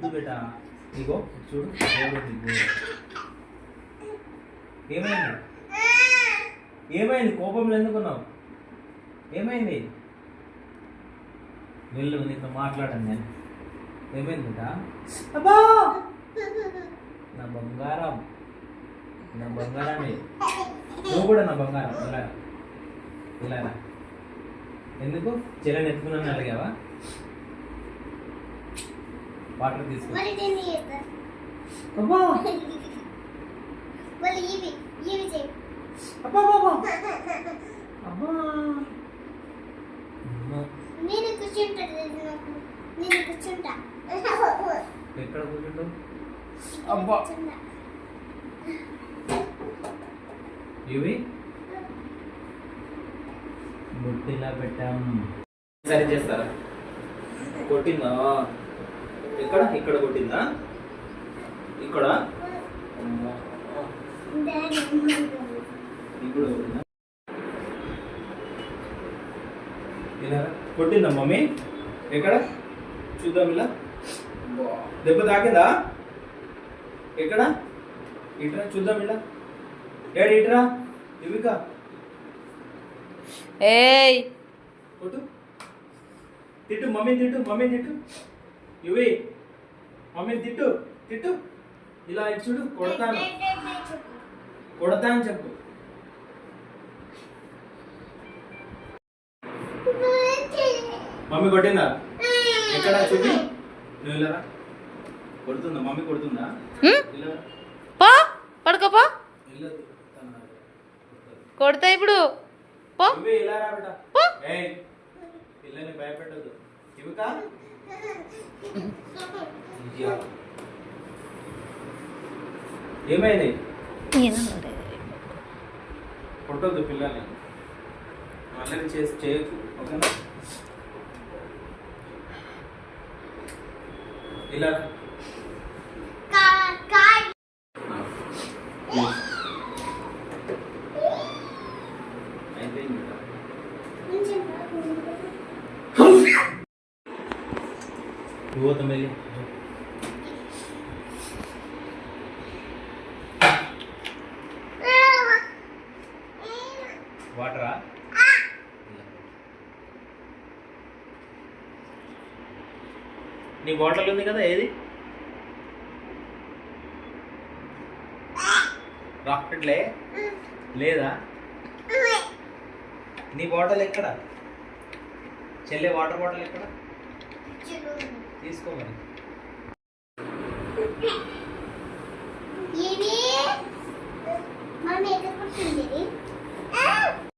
వద్దు బేటా. ఇగో చూడు ఏమైంది? ఏమైంది? కోపంలో ఎందుకున్నావు? ఏమైంది? వెళ్ళు, నీతో మాట్లాడండి నేను. ఏమైంది బేటా? అబ్బా నా బంగారం, నా బంగారాన్ని. నువ్వు కూడా నా బంగారం. ఇలా ఇలారా. ఎందుకు చెల్లెని ఎత్తుకున్నాను అడిగావా? వాటర్ తీసుకో. ఎక్కడ కూర్చుంటావు? అబ్బా ఇవి బొట్టిలా పెట్టాం. సరి చేస్తారా? కొట్టిందా? ఎక్కడ? ఇక్కడ కొట్టిందా? ఇక్కడ ఇప్పుడు ఇలా కొట్టిందా మమ్మీ? ఎక్కడ చూద్దాం. ఇలా దెబ్బ తాకిందా? ఎక్కడ? ఇట్రా చూద్దాం. ఇలా డాడీ ఇట్రా. ఇవికా ఏయ్ కొట్టు. తిట్టు మమ్మీ, తిట్టు మమ్మీ, తిట్టు. ఇవి మమ్మీ తిట్టు, తిట్టు. ఇలా ఇటు చూడు. కొడతాను, కొడతా అని చెప్పు. మమ్మీ కొట్టిందా? ఎక్కడ చూపి. నువ్వు ఇలా కొడుతుందా? మమ్మీ కొడుతుందా? పో పడుకోపో. కొడతా ఇప్పుడు. పో ఇలా రా బేటా. పిల్లని భయపెట్టద్దు. ఇవికా ఏమైంది? కొట్టద్దు పిల్లల్ని. అల్లరి చేసి చేయొచ్చు. ఓకేనా? ఇలా वो तो मेरी वाटरा नी बाटल ఉంది కదా ఏది రాకెట్లే లేదా నీ బాటిల్ ఎక్కడ చెల్లె వాటర్ బాటిల్ ఎక్కడ తీసుకో మరి